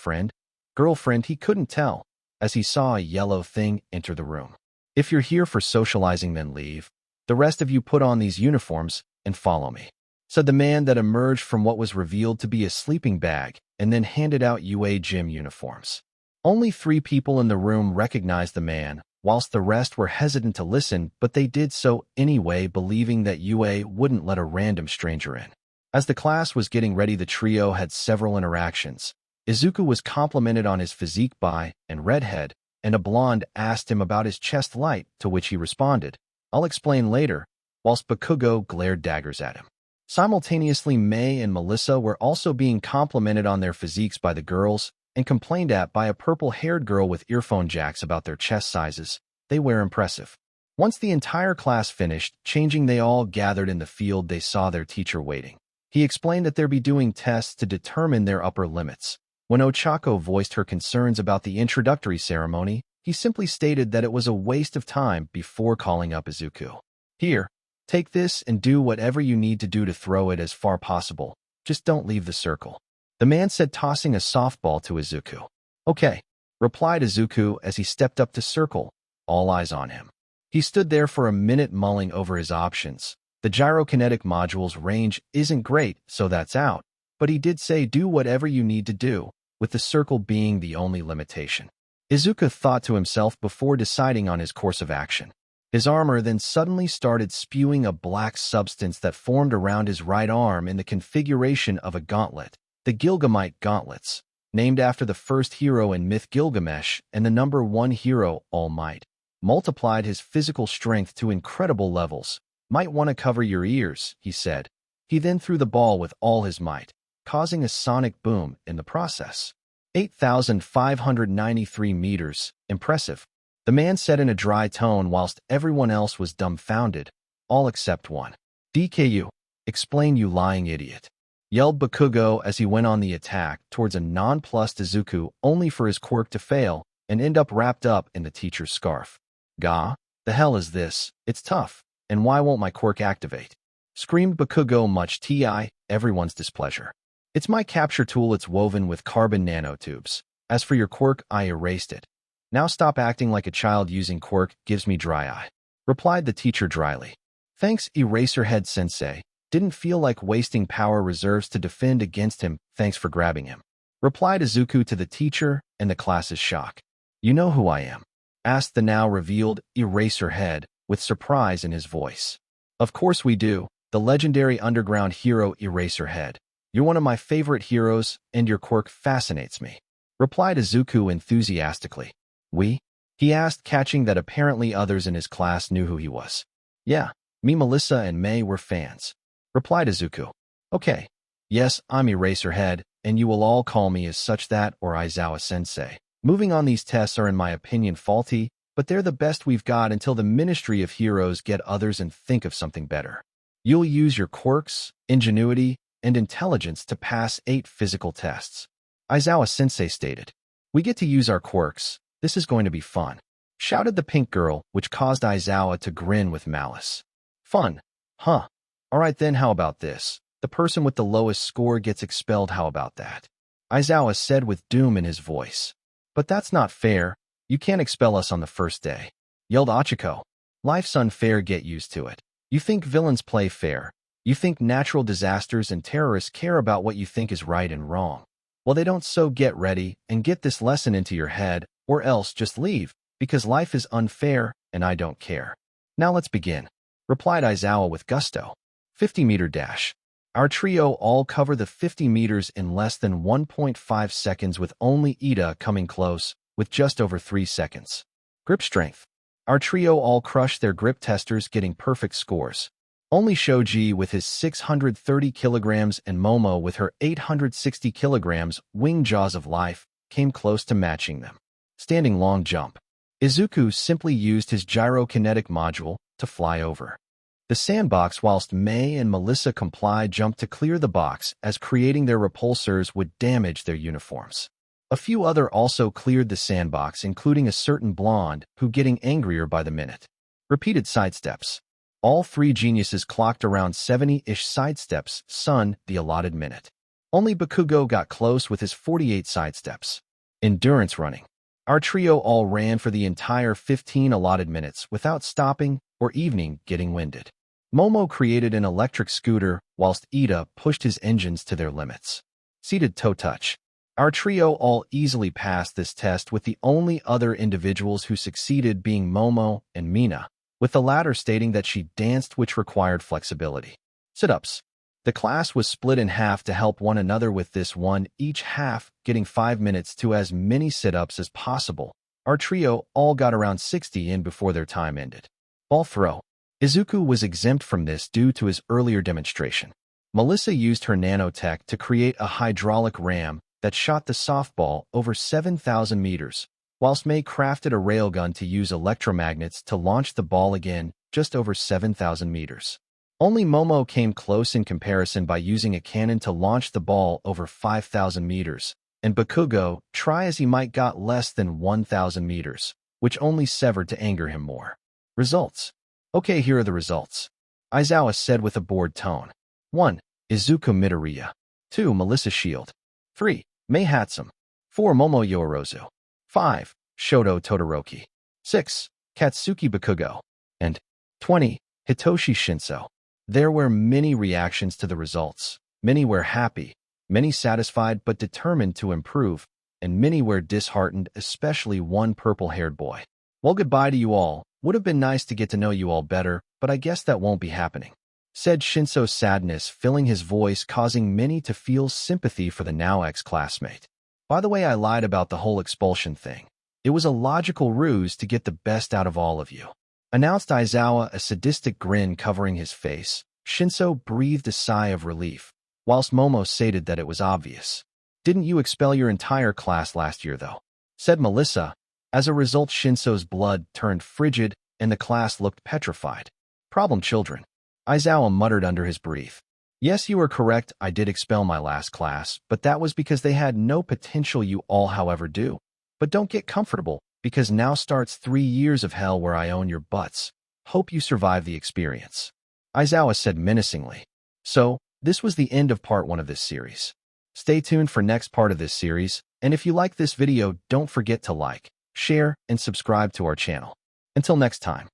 girlfriend he couldn't tell, as he saw a yellow thing enter the room. If you're here for socializing, then leave. The rest of you put on these uniforms and follow me, said the man that emerged from what was revealed to be a sleeping bag and then handed out UA gym uniforms. Only 3 people in the room recognized the man, whilst the rest were hesitant to listen, but they did so anyway, believing that UA wouldn't let a random stranger in. As the class was getting ready, the trio had several interactions. Izuku was complimented on his physique by an redhead, and a blonde asked him about his chest light, to which he responded, I'll explain later, whilst Bakugo glared daggers at him. Simultaneously, May and Melissa were also being complimented on their physiques by the girls, and complained at by a purple-haired girl with earphone jacks about their chest sizes. They were impressive. Once the entire class finished changing, they all gathered in the field. They saw their teacher waiting. He explained that they'd be doing tests to determine their upper limits. When Ochako voiced her concerns about the introductory ceremony, he simply stated that it was a waste of time before calling up Izuku. Here, take this and do whatever you need to do to throw it as far possible. Just don't leave the circle. The man said, tossing a softball to Izuku. Okay, replied Izuku as he stepped up to circle, all eyes on him. He stood there for a minute mulling over his options. The gyrokinetic module's range isn't great, so that's out, but he did say do whatever you need to do, with the circle being the only limitation. Izuku thought to himself before deciding on his course of action. His armor then suddenly started spewing a black substance that formed around his right arm in the configuration of a gauntlet. The Gilgamite Gauntlets, named after the first hero in myth Gilgamesh and the number 1 hero, All Might. multiplied his physical strength to incredible levels. Might want to cover your ears, he said. He then threw the ball with all his might, causing a sonic boom in the process. 8,593 meters. Impressive. The man said in a dry tone whilst everyone else was dumbfounded, all except one. DKU. Explain, you lying idiot, yelled Bakugo as he went on the attack towards a nonplussed Izuku, only for his quirk to fail and end up wrapped up in the teacher's scarf. Gah, the hell is this? It's tough, and why won't my quirk activate? Screamed Bakugo, much to everyone's displeasure. It's my capture tool, it's woven with carbon nanotubes. As for your quirk, I erased it. Now stop acting like a child. Using quirk gives me dry eye, replied the teacher dryly. Thanks, Eraserhead Sensei. Didn't feel like wasting power reserves to defend against him. Thanks for grabbing him, replied Izuku to the teacher and the class's shock. You know who I am? Asked the now revealed Eraserhead with surprise in his voice. Of course we do, the legendary underground hero Eraserhead. You're one of my favorite heroes, and your quirk fascinates me, replied Izuku enthusiastically. We? He asked, catching that apparently others in his class knew who he was. Yeah, me, Melissa, and May were fans, replied Izuku. Okay. Yes, I'm Eraserhead, and you will all call me as such, that or Aizawa-sensei. Moving on, these tests are in my opinion faulty, but they're the best we've got until the Ministry of Heroes get others and think of something better. You'll use your quirks, ingenuity, and intelligence to pass 8 physical tests, Aizawa-sensei stated. We get to use our quirks. This is going to be fun, shouted the pink girl, which caused Aizawa to grin with malice. Fun? Huh. Alright then, how about this? The person with the lowest score gets expelled, how about that? Aizawa said with doom in his voice. But that's not fair. You can't expel us on the first day, yelled Ochiko. Life's unfair, get used to it. You think villains play fair. You think natural disasters and terrorists care about what you think is right and wrong. Well, they don't, so get ready and get this lesson into your head, or else just leave, because life is unfair and I don't care. Now let's begin, replied Aizawa with gusto. 50-meter dash. Our trio all cover the 50 meters in less than 1.5 seconds, with only Ida coming close, with just over 3 seconds. Grip strength. Our trio all crush their grip testers, getting perfect scores. Only Shoji with his 630 kilograms and Momo with her 860 kilograms wing jaws of life came close to matching them. Standing long jump. Izuku simply used his gyrokinetic module to fly over the sandbox, whilst May and Melissa complied jumped to clear the box, as creating their repulsors would damage their uniforms. A few other also cleared the sandbox, including a certain blonde who getting angrier by the minute. Repeated sidesteps. All 3 geniuses clocked around 70-ish sidesteps, the allotted minute. Only Bakugo got close with his 48 sidesteps. Endurance running. Our trio all ran for the entire 15 allotted minutes without stopping or even getting winded. Momo created an electric scooter, whilst Ida pushed his engines to their limits. Seated toe touch. Our trio all easily passed this test, with the only other individuals who succeeded being Momo and Mina, with the latter stating that she danced, which required flexibility. Sit-ups. The class was split in half to help one another with this one, each half getting 5 minutes to as many sit-ups as possible. Our trio all got around 60 in before their time ended. Ball throw. Izuku was exempt from this due to his earlier demonstration. Melissa used her nanotech to create a hydraulic ram that shot the softball over 7,000 meters, whilst May crafted a railgun to use electromagnets to launch the ball again just over 7,000 meters. Only Momo came close in comparison by using a cannon to launch the ball over 5,000 meters, and Bakugo, try as he might, got less than 1,000 meters, which only severed to anger him more. Results. Okay, here are the results, Aizawa said with a bored tone. 1. Izuku Midoriya. 2. Melissa Shield. 3. Mei Hatsum. 4. Momo Yorozu. 5. Shoto Todoroki. 6. Katsuki Bakugo. And 20. Hitoshi Shinso. There were many reactions to the results. Many were happy, many satisfied but determined to improve, and many were disheartened, especially one purple-haired boy. Well, goodbye to you all. Would have been nice to get to know you all better, but I guess that won't be happening, said Shinso, sadness filling his voice, causing many to feel sympathy for the now ex-classmate. By the way, I lied about the whole expulsion thing. It was a logical ruse to get the best out of all of you," announced Aizawa, a sadistic grin covering his face. Shinso breathed a sigh of relief, whilst Momo stated that it was obvious. "Didn't you expel your entire class last year, though?" said Melissa. As a result, Shinso's blood turned frigid, and the class looked petrified. "Problem children," Aizawa muttered under his breath. "Yes, you are correct, I did expel my last class, but that was because they had no potential. You all, however, do. But don't get comfortable, because now starts 3 years of hell where I own your butts. Hope you survive the experience," Aizawa said menacingly. So, this was the end of part 1 of this series. Stay tuned for next part of this series, and if you like this video, don't forget to like, share, and subscribe to our channel. Until next time.